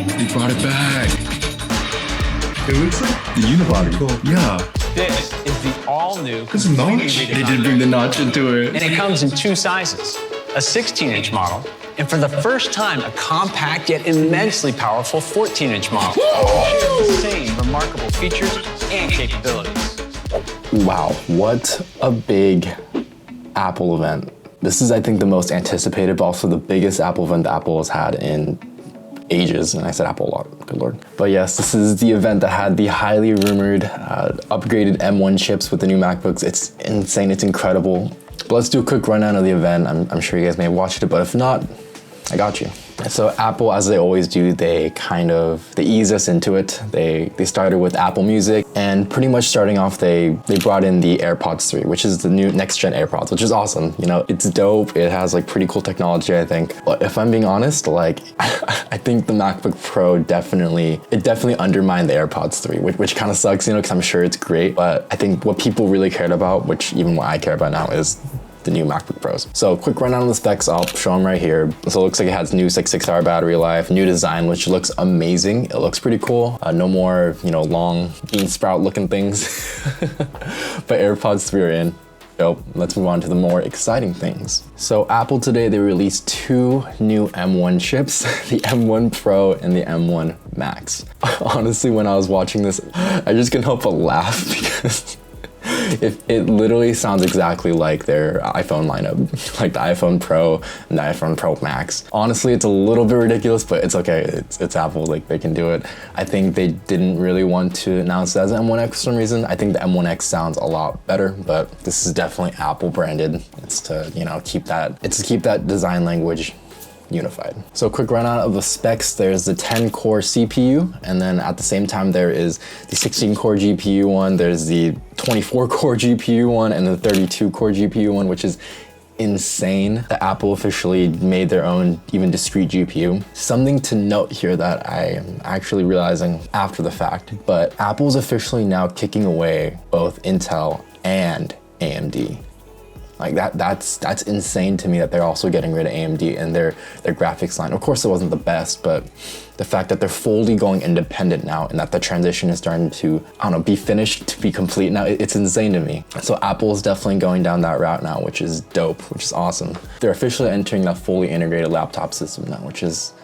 They brought it back. It looks like The unibody. cool. Yeah. This is the all-new, It's a notch. They did bring the notch into it. and it comes in two sizes, a 16-inch model, and for the first time, a compact yet immensely powerful 14-inch model. Shares the same remarkable features and capabilities. Wow, what a big Apple event. This is, I think, the most anticipated, but also the biggest Apple event that Apple has had in ages. And I said Apple a lot, good Lord. But yes, this is the event that had the highly rumored upgraded M1 chips with the new MacBooks. It's insane, it's incredible. But let's do a quick rundown of the event. I'm sure you guys may have watched it, but if not, I got you. So Apple, as they always do, they ease us into it. They started with Apple Music, and pretty much starting off, they brought in the AirPods 3, which is the new next-gen AirPods, which is awesome. You know, it's dope. It has like pretty cool technology, I think. But if I'm being honest, like, I think the MacBook Pro definitely undermined the AirPods 3, which kind of sucks, you know, because I'm sure it's great. But I think what people really cared about, which even what I care about now, is the new MacBook Pros. So quick rundown of the specs, I'll show them right here. So it looks like it has new 6-hour battery life, new design, which looks amazing. It looks pretty cool. No more, you know, long bean sprout looking things. But AirPods 3 are in. Dope. Let's move on to the more exciting things. So Apple today, they released two new M1 chips, the M1 Pro and the M1 Max. Honestly, when I was watching this, I just couldn't help but laugh because it literally sounds exactly like their iPhone lineup, like the iPhone Pro and the iPhone Pro Max. Honestly, it's a little bit ridiculous, but it's okay. It's Apple, like they can do it. I think they didn't really want to announce it as an M1X for some reason. I think the M1X sounds a lot better, but this is definitely Apple branded. It's to, you know, keep that design language unified. So quick rundown of the specs. There's the 10-core CPU, and then at the same time there is the 16-core GPU one, there's the 24-core GPU one, and the 32-core GPU one, which is insane that Apple officially made their own even discrete GPU. Something to note here that I am actually realizing after the fact, but Apple's officially now kicking away both Intel and AMD. Like that's insane to me that they're also getting rid of AMD and their graphics line. Of course, it wasn't the best, but the fact that they're fully going independent now and that the transition is starting to, I don't know, be finished, to be complete now, it's insane to me. So Apple's definitely going down that route now, which is dope, which is awesome. They're officially entering that fully integrated laptop system now, which is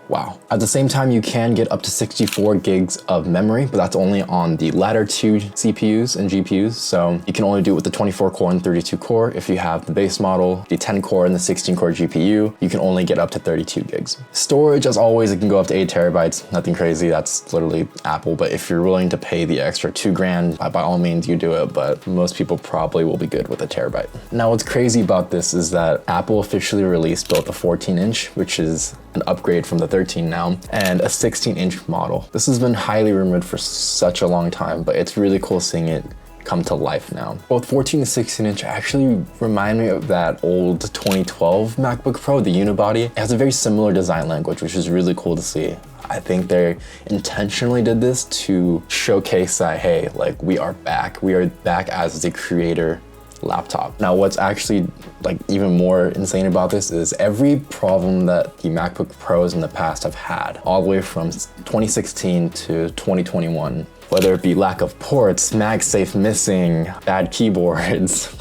wow. At the same time, you can get up to 64 gigs of memory, but that's only on the latter two CPUs and GPUs. So you can only do it with the 24 core and 32 core. If you have the base model, the 10 core and the 16 core GPU, you can only get up to 32 gigs. Storage, as always, it can go up to 8 terabytes. Nothing crazy, that's literally Apple. But if you're willing to pay the extra $2,000, by all means you do it, but most people probably will be good with a terabyte. Now what's crazy about this is that Apple officially released both a 14-inch, which is an upgrade from the 13 now, and a 16-inch model. This has been highly rumored for such a long time, but it's really cool seeing it come to life now. Both 14 and 16-inch actually remind me of that old 2012 MacBook Pro, the unibody. It has a very similar design language, which is really cool to see. I think they intentionally did this to showcase that, hey, like we are back. We are back as the creator laptop. Now, what's actually like even more insane about this is every problem that the MacBook Pros in the past have had, all the way from 2016 to 2021, whether it be lack of ports, MagSafe missing, bad keyboards,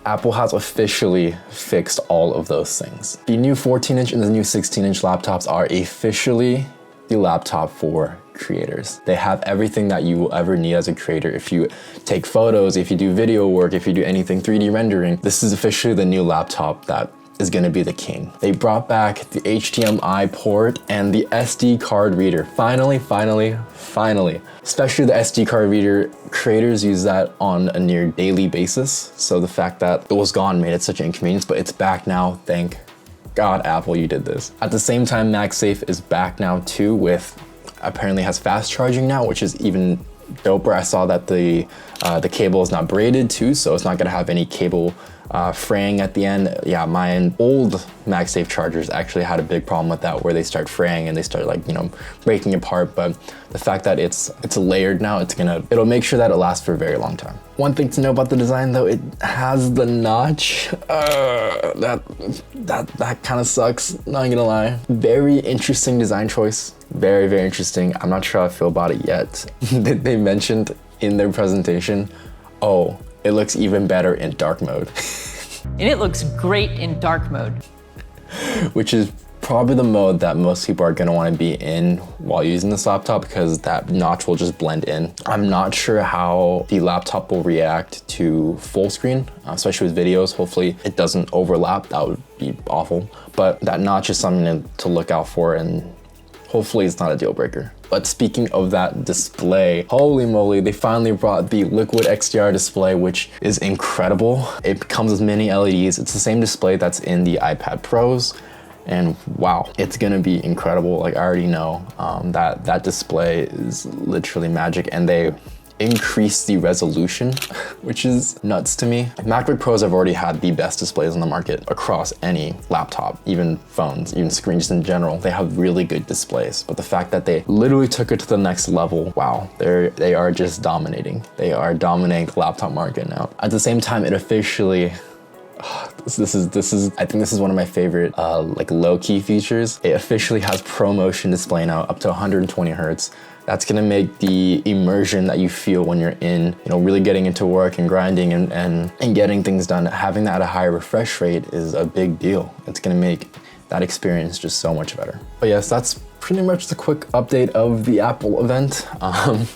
Apple has officially fixed all of those things. The new 14-inch and the new 16-inch laptops are officially the laptop for creators. They have everything that you will ever need as a creator. If you take photos, if you do video work, if you do anything 3D rendering, this is officially the new laptop that is going to be the king. They brought back the HDMI port and the SD card reader. Finally. Especially the SD card reader, creators use that on a near daily basis. So the fact that it was gone made it such an inconvenience, but it's back now. Thank God, Apple, you did this. At the same time, MagSafe is back now too, with apparently has fast charging now, which is even doper. I saw that the cable is not braided too, so it's not gonna have any cable Fraying at the end. Yeah, my old MagSafe chargers actually had a big problem with that, where they start fraying and they start like, you know, breaking apart. But the fact that it's layered now, it'll make sure that it lasts for a very long time. One thing to know about the design though, it has the notch. That kind of sucks, not gonna lie. Very interesting design choice. Very, very interesting. I'm not sure how I feel about it yet. They mentioned in their presentation, oh, it looks even better in dark mode. And it looks great in dark mode. Which is probably the mode that most people are gonna wanna be in while using this laptop, because that notch will just blend in. I'm not sure how the laptop will react to full screen, especially with videos. Hopefully it doesn't overlap, that would be awful. But that notch is something to look out for, and hopefully it's not a deal breaker. But speaking of that display, holy moly, they finally brought the Liquid XDR display, which is incredible. It comes with mini LEDs. It's the same display that's in the iPad Pros. And wow, it's gonna be incredible. Like, I already know that display is literally magic, and they increased the resolution, which is nuts to me. MacBook Pros have already had the best displays on the market across any laptop, even phones, even screens in general. They have really good displays, but the fact that they literally took it to the next level, wow, they are just dominating. They are dominating the laptop market now. At the same time, it officially, this is I think this is one of my favorite like low-key features. It officially has ProMotion display now, up to 120 hertz. That's gonna make the immersion that you feel when you're in, you know, really getting into work and grinding and getting things done. Having that at a higher refresh rate is a big deal. It's gonna make that experience just so much better. But yes, that's pretty much the quick update of the Apple event.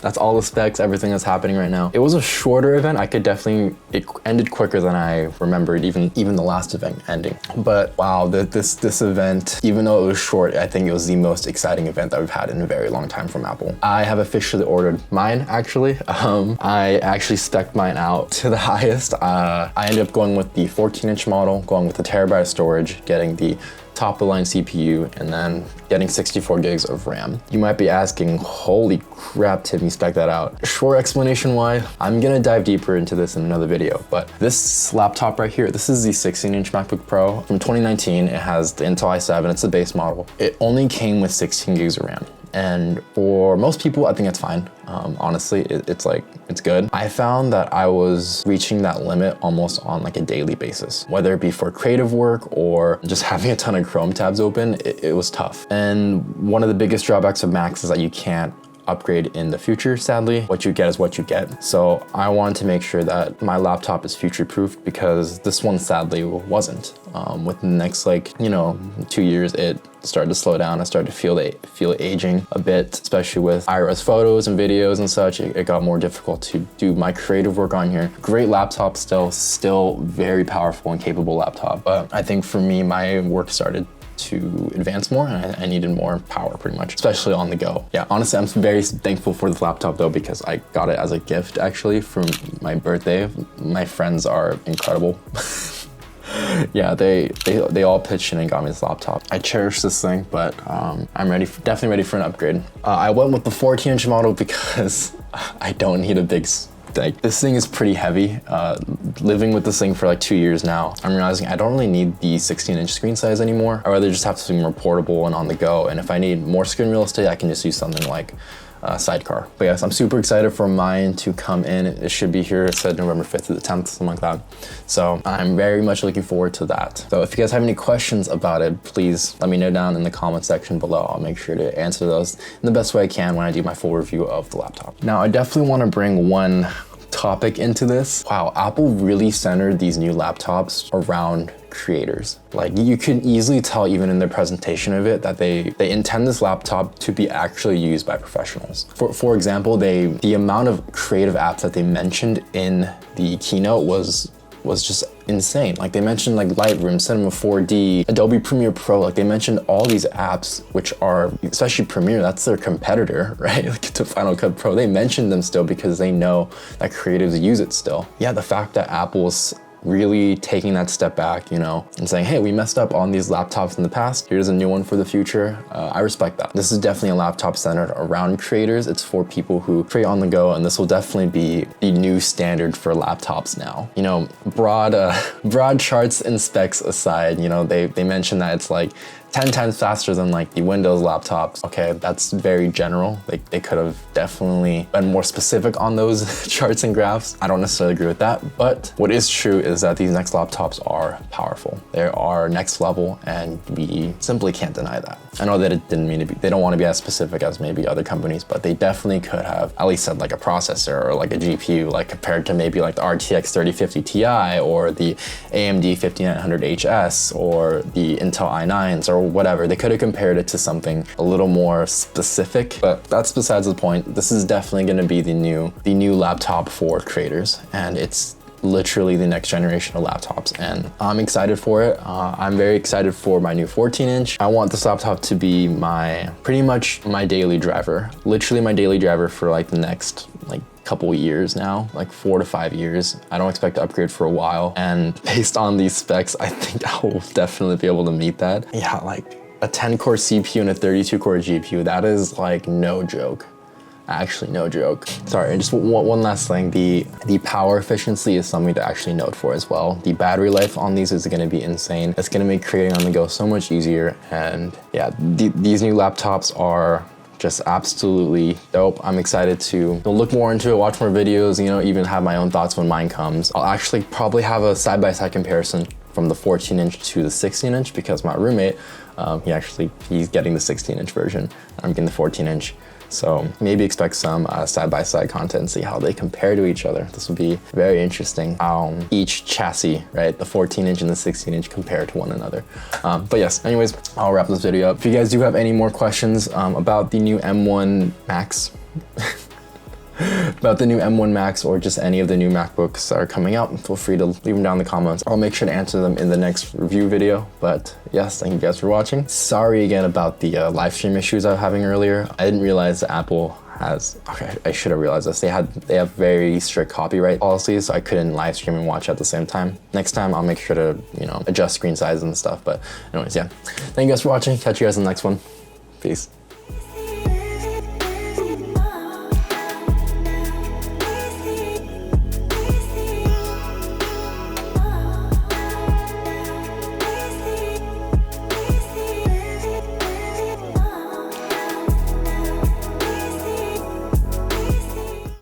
That's all the specs, everything that's happening right now. It was a shorter event. It ended quicker than I remembered, even the last event ending. But wow, this event, even though it was short, I think it was the most exciting event that we've had in a very long time from Apple. I have officially ordered mine, actually. I actually spec'd mine out to the highest. I ended up going with the 14-inch model, going with the terabyte of storage, getting the top of the line CPU, and then getting 64 gigs of RAM. You might be asking, holy crap, Tim, you spec that out. Short explanation why, I'm gonna dive deeper into this in another video, but this laptop right here, this is the 16-inch MacBook Pro from 2019. It has the Intel i7, it's the base model. It only came with 16 gigs of RAM. And for most people, I think it's fine. Honestly, it's good. I found that I was reaching that limit almost on like a daily basis, whether it be for creative work or just having a ton of Chrome tabs open, it was tough. And one of the biggest drawbacks of Macs is that you can't upgrade in the future, sadly. What you get is what you get. So I wanted to make sure that my laptop is future-proofed, because this one sadly wasn't. Within the next 2 years, it started to slow down. I started to feel it aging a bit, especially with high-res photos and videos and such. It got more difficult to do my creative work on here. Great laptop still very powerful and capable laptop. But I think for me, my work started to advance more, and I needed more power pretty much, especially on the go. Yeah, honestly, I'm very thankful for this laptop though, because I got it as a gift actually for my birthday. My friends are incredible. Yeah, they all pitched in and got me this laptop. I cherish this thing, but I'm definitely ready for an upgrade. I went with the 14-inch model because I don't need a big like, this thing is pretty heavy. Living with this thing for like 2 years now, I'm realizing I don't really need the 16-inch screen size anymore. I'd rather just have something more portable and on the go. And if I need more screen real estate, I can just use something like Sidecar. But yes, I'm super excited for mine to come in. It should be here. It said November 5th to the 10th, something like that. So I'm very much looking forward to that. So if you guys have any questions about it, please let me know down in the comment section below. I'll make sure to answer those in the best way I can when I do my full review of the laptop. Now, I definitely want to bring one topic into this. Wow, Apple really centered these new laptops around creators. Like, you can easily tell even in their presentation of it that they intend this laptop to be actually used by professionals. For example, the amount of creative apps that they mentioned in the keynote was just insane. Like, they mentioned like Lightroom, Cinema 4D, Adobe Premiere Pro. Like, they mentioned all these apps, which are, especially Premiere, that's their competitor, right? Like, to Final Cut Pro. They mentioned them still because they know that creatives use it still. Yeah, the fact that Apple's really taking that step back, you know, and saying, hey, we messed up on these laptops in the past. Here's a new one for the future. I respect that. This is definitely a laptop centered around creators. It's for people who create on the go, and this will definitely be the new standard for laptops now. You know, broad charts and specs aside, you know, they mentioned that it's like 10 times faster than like the Windows laptops. Okay, that's very general. Like they could have definitely been more specific on those charts and graphs. I don't necessarily agree with that, but what is true is that these next laptops are powerful. They are next level, and we simply can't deny that. I know that it didn't mean to be, they don't want to be as specific as maybe other companies, but they definitely could have at least said like a processor or like a GPU, like compared to maybe like the RTX 3050 Ti or the AMD 5900HS or the Intel i9s or whatever. They could have compared it to something a little more specific, but that's besides the point. This is definitely going to be the new laptop for creators, and it's literally the next generation of laptops, and I'm excited for it. I'm very excited for my new 14-inch. I want this laptop to be pretty much my daily driver, literally my daily driver for like the next like couple years now, like 4 to 5 years. I don't expect to upgrade for a while, and based on these specs, I think I will definitely be able to meet that. Yeah, like a 10-core CPU and a 32-core GPU, that is like no joke. Actually, no joke. Sorry, and just one last thing. The power efficiency is something to actually note for as well. The battery life on these is gonna be insane. It's gonna make creating on the go so much easier. And yeah, these new laptops are just absolutely dope. I'm excited to look more into it, watch more videos, you know, even have my own thoughts when mine comes. I'll actually probably have a side-by-side comparison from the 14-inch to the 16-inch because my roommate, he's getting the 16-inch version. I'm getting the 14-inch. So maybe expect some side-by-side content and see how they compare to each other. This will be very interesting. Each chassis, right, the 14-inch and the 16-inch compare to one another. But yes, anyways, I'll wrap this video up. If you guys do have any more questions about the new M1 Max, about the new M1 Max or just any of the new MacBooks that are coming out, feel free to leave them down in the comments. I'll make sure to answer them in the next review video. But yes, thank you guys for watching. Sorry again about the live stream issues I was having earlier. I didn't realize that Apple has, okay, I should have realized this. They have very strict copyright policies, so I couldn't live stream and watch at the same time. Next time I'll make sure to, you know, adjust screen size and stuff. But anyways, yeah. Thank you guys for watching. Catch you guys in the next one. Peace.